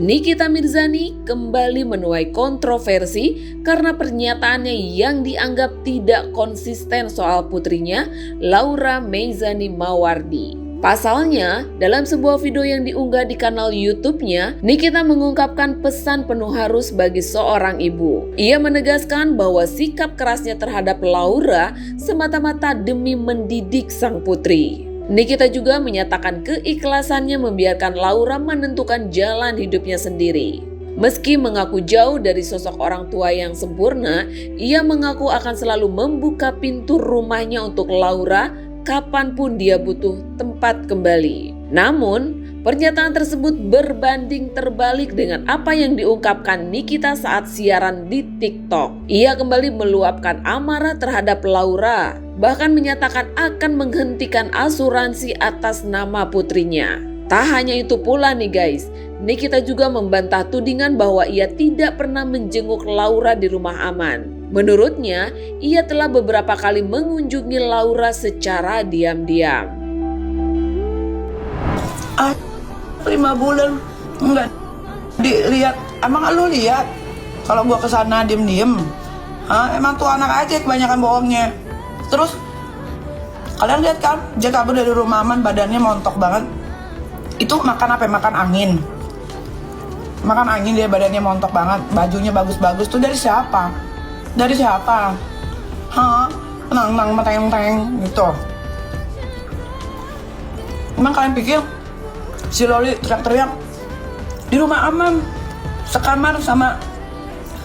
Nikita Mirzani kembali menuai kontroversi karena pernyataannya yang dianggap tidak konsisten soal putrinya, Laura Meizani Mawardi. Pasalnya, dalam sebuah video yang diunggah di kanal YouTube-nya, Nikita mengungkapkan pesan penuh harus bagi seorang ibu. Ia menegaskan bahwa sikap kerasnya terhadap Laura semata-mata demi mendidik sang putri. Nikita juga menyatakan keikhlasannya membiarkan Laura menentukan jalan hidupnya sendiri. Meski mengaku jauh dari sosok orang tua yang sempurna, ia mengaku akan selalu membuka pintu rumahnya untuk Laura kapanpun dia butuh tempat kembali. Namun, pernyataan tersebut berbanding terbalik dengan apa yang diungkapkan Nikita saat siaran di TikTok. Ia kembali meluapkan amarah terhadap Laura, bahkan menyatakan akan menghentikan asuransi atas nama putrinya. Tak hanya itu pula nih guys, Nikita juga membantah tudingan bahwa ia tidak pernah menjenguk Laura di rumah aman. Menurutnya, ia telah beberapa kali mengunjungi Laura secara diam-diam. 5 bulan enggak dilihat, emang lu lihat kalau gua kesana diem-diem? Emang tuh anak aja kebanyakan bohongnya. Terus kalian lihat kan, dia kabur dari rumah aman, badannya montok banget. Itu makan apa? Makan angin. Makan angin, dia badannya montok banget, bajunya bagus-bagus. Tuh dari siapa? Dari siapa? Tenang-tenang, meteng-teng gitu. Emang kalian pikir si Loli teriak-teriak di rumah aman, sekamar sama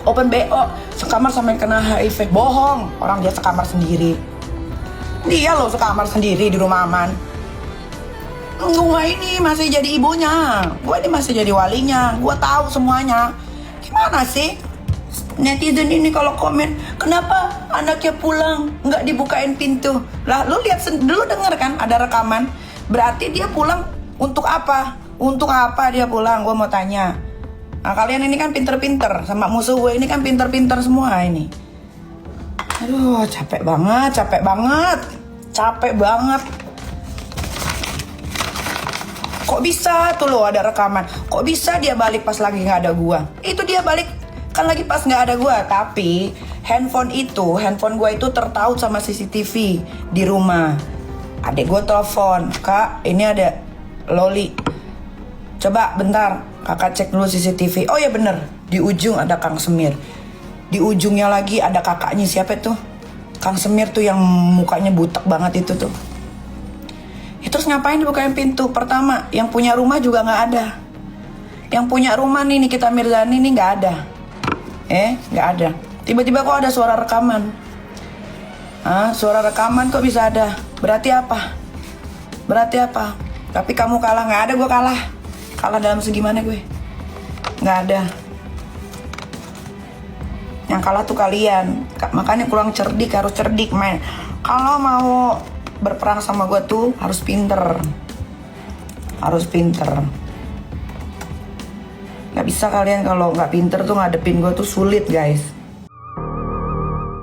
open BO, sekamar sama yang kena HIV? Bohong, orang dia sekamar sendiri. Dia loh sekamar sendiri di rumah aman. Gue ini masih jadi ibunya, gue ini masih jadi walinya, gue tahu semuanya. Gimana sih netizen ini kalau komen, kenapa anaknya pulang nggak dibukain pintu? Lah lu lihat dulu, denger kan ada rekaman. Berarti dia pulang untuk apa? Untuk apa dia pulang? Gue mau tanya. Nah kalian ini kan pinter-pinter, sama musuh gue ini kan pinter-pinter semua ini. Aduh capek banget. Kok bisa tuh lo ada rekaman? Kok bisa dia balik pas lagi nggak ada gua? Itu dia balik kan lagi pas nggak ada gua. Tapi handphone gua itu tertaut sama CCTV di rumah. Adek gua telepon, Kak, ini ada Loli. Coba bentar, kakak cek dulu CCTV. Oh ya bener, di ujung ada Kang Semir. Di ujungnya lagi ada kakaknya, siapa tuh? Kang Semir tuh yang mukanya butek banget itu tuh. Terus ngapain dibukain pintu? Pertama, yang punya rumah juga nggak ada. Yang punya rumah nih Nikita Mirzani nih nggak ada. Nggak ada. Tiba-tiba kok ada suara rekaman. Suara rekaman kok bisa ada? Berarti apa? Tapi kamu kalah, nggak ada gue kalah. Kalah dalam segi mana gue? Nggak ada. Yang kalah tuh kalian. Makanya kurang cerdik, harus cerdik main. Kalau mau berperang sama gue tuh harus pinter. Gak bisa kalian kalau gak pinter tuh ngadepin gue tuh sulit guys.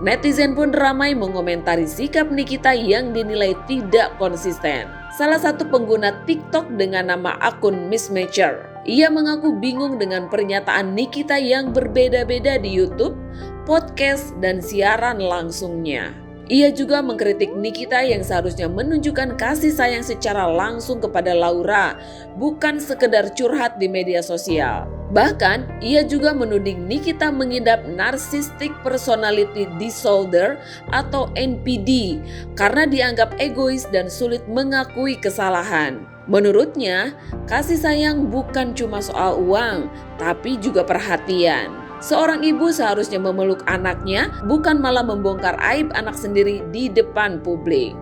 Netizen pun ramai mengomentari sikap Nikita yang dinilai tidak konsisten. Salah satu pengguna TikTok dengan nama akun Mismatcher, ia mengaku bingung dengan pernyataan Nikita yang berbeda-beda di YouTube, podcast, dan siaran langsungnya. Ia juga mengkritik Nikita yang seharusnya menunjukkan kasih sayang secara langsung kepada Laura, bukan sekedar curhat di media sosial. Bahkan, ia juga menuding Nikita mengidap Narcissistic Personality Disorder atau NPD karena dianggap egois dan sulit mengakui kesalahan. Menurutnya, kasih sayang bukan cuma soal uang, tapi juga perhatian. Seorang ibu seharusnya memeluk anaknya, bukan malah membongkar aib anak sendiri di depan publik.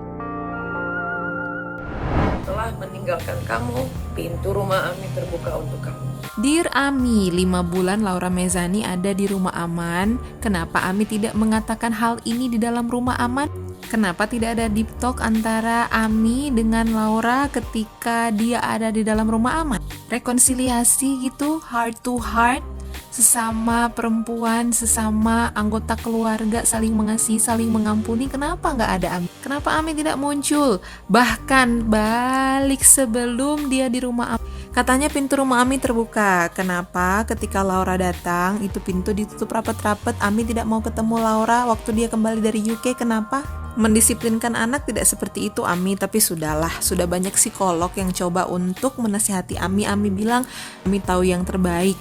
Setelah meninggalkan kamu, pintu rumah Ami terbuka untuk kamu. Dear Ami, 5 bulan Laura Meizani ada di rumah aman. Kenapa Ami tidak mengatakan hal ini di dalam rumah aman? Kenapa tidak ada deep talk antara Ami dengan Laura ketika dia ada di dalam rumah aman? Rekonsiliasi gitu, heart to heart. Sesama perempuan, sesama anggota keluarga saling mengasihi, saling mengampuni. Kenapa nggak ada Ami? Kenapa Ami tidak muncul? Bahkan balik sebelum dia di rumah Ami. Katanya pintu rumah Ami terbuka. Kenapa ketika Laura datang, itu pintu ditutup rapat-rapat. Ami tidak mau ketemu Laura waktu dia kembali dari UK. Kenapa? Mendisiplinkan anak tidak seperti itu Ami, tapi sudahlah, sudah banyak psikolog yang coba untuk menasihati Ami. Ami bilang, Ami tahu yang terbaik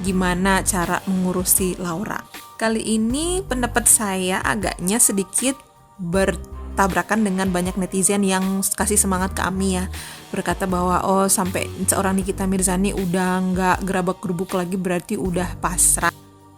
gimana cara mengurusi Laura. Kali ini pendapat saya agaknya sedikit bertabrakan dengan banyak netizen yang kasih semangat ke Ami ya, berkata bahwa oh sampai seorang Nikita Mirzani udah nggak gerabak-gerubuk lagi berarti udah pasrah.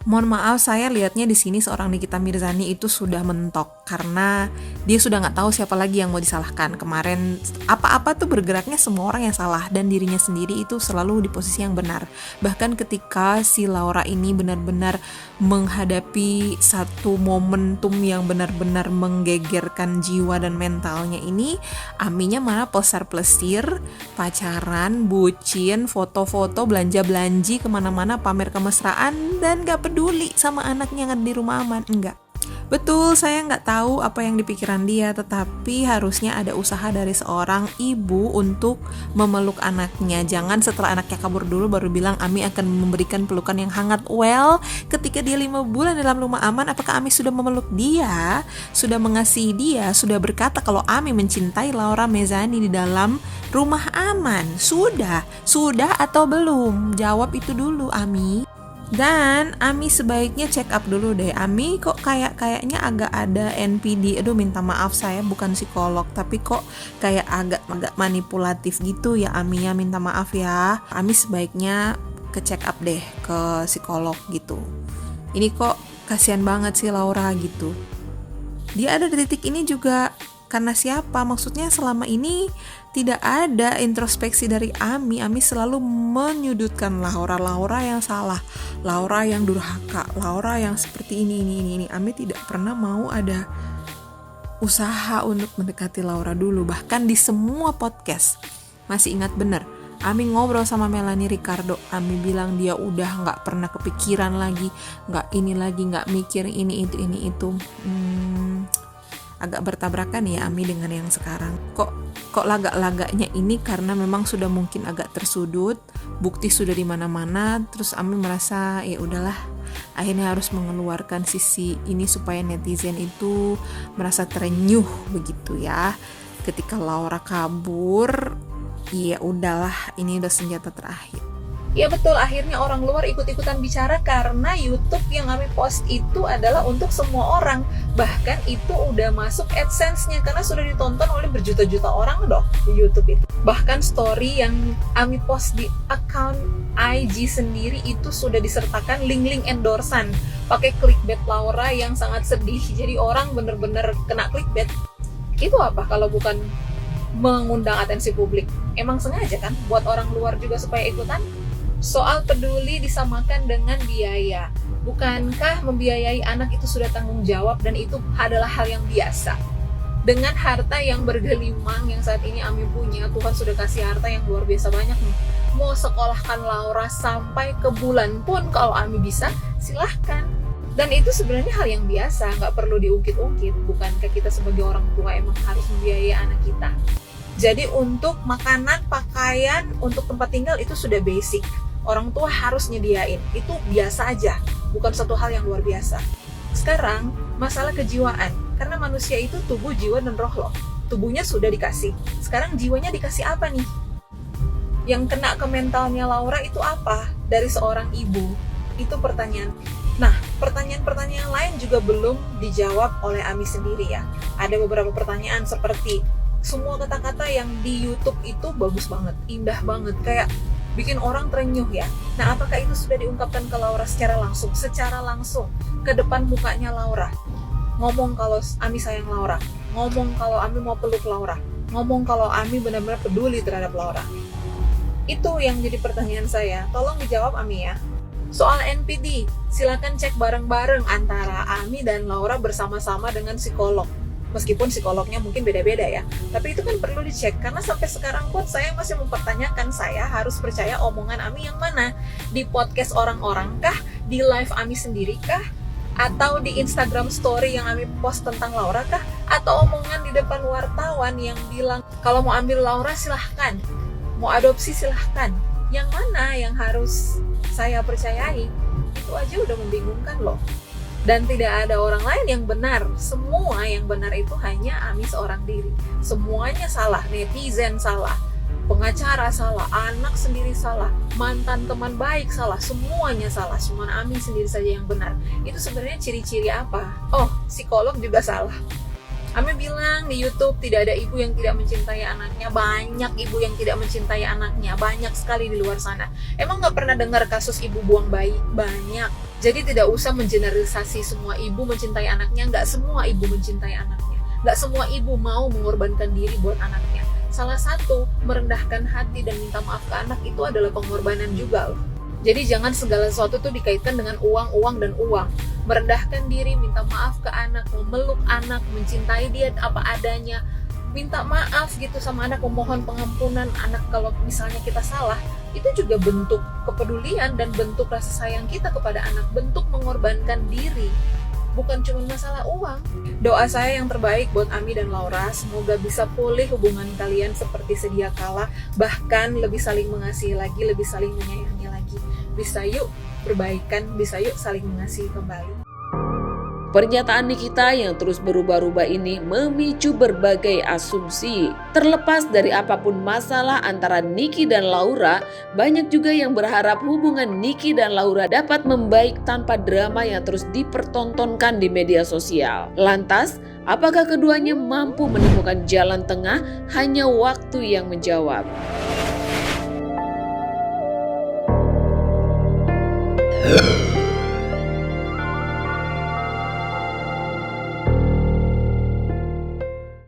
Mohon maaf, saya lihatnya di sini seorang Nikita Mirzani itu sudah mentok karena dia sudah nggak tahu siapa lagi yang mau disalahkan. Kemarin apa-apa tuh bergeraknya semua orang yang salah dan dirinya sendiri itu selalu di posisi yang benar. Bahkan ketika si Laura ini benar-benar menghadapi satu momentum yang benar-benar menggegerkan jiwa dan mentalnya ini, Aminya malah posar plesir, pacaran, bucin, foto-foto, belanja-belanji kemana-mana, pamer kemesraan dan gak peduli sama anaknya yang ada di rumah aman. Enggak. Betul, saya nggak tahu apa yang di pikiran dia, tetapi harusnya ada usaha dari seorang ibu untuk memeluk anaknya. Jangan setelah anaknya kabur dulu baru bilang Ami akan memberikan pelukan yang hangat. Well, ketika dia 5 bulan dalam rumah aman, apakah Ami sudah memeluk dia? Sudah mengasihi dia? Sudah berkata kalau Ami mencintai Laura Mezzani di dalam rumah aman? Sudah atau belum? Jawab itu dulu, Ami. Dan Ami sebaiknya check up dulu deh. Ami kok kayaknya agak ada NPD. Aduh, minta maaf, saya bukan psikolog, tapi kok kayak agak manipulatif gitu ya Ami ya, minta maaf ya. Ami sebaiknya ke check up deh ke psikolog gitu. Ini kok kasihan banget sih Laura gitu. Dia ada di titik ini juga karena siapa? Maksudnya selama ini tidak ada introspeksi dari Ami. Ami selalu menyudutkan Laura yang salah, Laura yang durhaka, Laura yang seperti ini. Ami tidak pernah mau ada usaha untuk mendekati Laura dulu. Bahkan di semua podcast, masih ingat bener, Ami ngobrol sama Melanie Ricardo. Ami bilang dia udah gak pernah kepikiran lagi, gak mikir ini itu. Agak bertabrakan ya Ami dengan yang sekarang. Kok lagak-lagaknya ini karena memang sudah mungkin agak tersudut, bukti sudah di mana-mana, terus Ami merasa ya udahlah, akhirnya harus mengeluarkan sisi ini supaya netizen itu merasa terenyuh begitu ya. Ketika Laura kabur, ya udahlah, ini udah senjata terakhir. Ya betul, akhirnya orang luar ikut-ikutan bicara karena YouTube yang kami post itu adalah untuk semua orang. Bahkan itu udah masuk AdSense-nya karena sudah ditonton oleh berjuta-juta orang dong di YouTube itu. Bahkan story yang kami post di account IG sendiri itu sudah disertakan link-link endorsan pakai clickbait Laura yang sangat sedih. Jadi orang bener-bener kena clickbait. Itu apa kalau bukan mengundang atensi publik? Emang sengaja kan buat orang luar juga supaya ikutan? Soal peduli disamakan dengan biaya. Bukankah membiayai anak itu sudah tanggung jawab dan itu adalah hal yang biasa? Dengan harta yang bergelimang yang saat ini Ami punya, Tuhan sudah kasih harta yang luar biasa banyak nih. Mau sekolahkan Laura sampai ke bulan pun kalau Ami bisa, silahkan. Dan itu sebenarnya hal yang biasa, nggak perlu diungkit-ungkit. Bukankah kita sebagai orang tua emang harus membiayai anak kita? Jadi untuk makanan, pakaian, untuk tempat tinggal itu sudah basic. Orang tua harus nyediain, itu biasa aja, bukan satu hal yang luar biasa. Sekarang, masalah kejiwaan, karena manusia itu tubuh, jiwa, dan roh loh. Tubuhnya sudah dikasih, sekarang jiwanya dikasih apa nih? Yang kena ke mentalnya Laura itu apa? Dari seorang ibu, itu pertanyaan. Nah, pertanyaan-pertanyaan lain juga belum dijawab oleh Ami sendiri ya. Ada beberapa pertanyaan seperti, semua kata-kata yang di YouTube itu bagus banget, indah banget, kayak bikin orang terenyuh ya. Nah, apakah itu sudah diungkapkan ke Laura secara langsung ke depan mukanya Laura? Ngomong kalau Ami sayang Laura, ngomong kalau Ami mau peluk Laura, ngomong kalau Ami benar-benar peduli terhadap Laura. Itu yang jadi pertanyaan saya. Tolong dijawab Ami ya. Soal NPD, silakan cek bareng-bareng antara Ami dan Laura bersama-sama dengan psikolog. Meskipun psikolognya mungkin beda-beda ya, tapi itu kan perlu dicek karena sampai sekarang pun saya masih mempertanyakan, saya harus percaya omongan Ami yang mana, di podcast orang-orang kah, di live Ami sendiri kah, atau di Instagram story yang Ami post tentang Laura kah, atau omongan di depan wartawan yang bilang kalau mau ambil Laura silahkan. Mau adopsi silahkan. Yang mana yang harus saya percayai? Itu aja udah membingungkan loh. Dan tidak ada orang lain yang benar. Semua yang benar itu hanya Ami seorang diri. Semuanya salah, netizen salah, pengacara salah, anak sendiri salah, mantan teman baik salah, semuanya salah. Cuma Ami sendiri saja yang benar. Itu sebenarnya ciri-ciri apa? Oh, psikolog juga salah. Ami bilang di YouTube tidak ada ibu yang tidak mencintai anaknya. Banyak ibu yang tidak mencintai anaknya. Banyak sekali di luar sana. Emang gak pernah dengar kasus ibu buang bayi? Banyak. Jadi tidak usah mengeneralisasi semua ibu mencintai anaknya. Gak semua ibu mencintai anaknya. Gak semua ibu mau mengorbankan diri buat anaknya. Salah satu, merendahkan hati dan minta maaf ke anak itu adalah pengorbanan juga loh. Jadi jangan segala sesuatu tuh dikaitkan dengan uang, uang, dan uang. Merendahkan diri, minta maaf ke anak, memeluk anak, mencintai dia apa adanya, minta maaf gitu sama anak, memohon pengampunan anak kalau misalnya kita salah, itu juga bentuk kepedulian dan bentuk rasa sayang kita kepada anak, bentuk mengorbankan diri. Bukan cuma masalah uang. Doa saya yang terbaik buat Ami dan Laura, semoga bisa pulih hubungan kalian seperti sedia kala, bahkan lebih saling mengasihi lagi, lebih saling menyayangi lagi. Bisa yuk perbaikan, bisa yuk saling mengasihi kembali. Pernyataan Nikita yang terus berubah-ubah ini memicu berbagai asumsi. Terlepas dari apapun masalah antara Niki dan Laura, banyak juga yang berharap hubungan Niki dan Laura dapat membaik tanpa drama yang terus dipertontonkan di media sosial. Lantas, apakah keduanya mampu menemukan jalan tengah? Hanya waktu yang menjawab.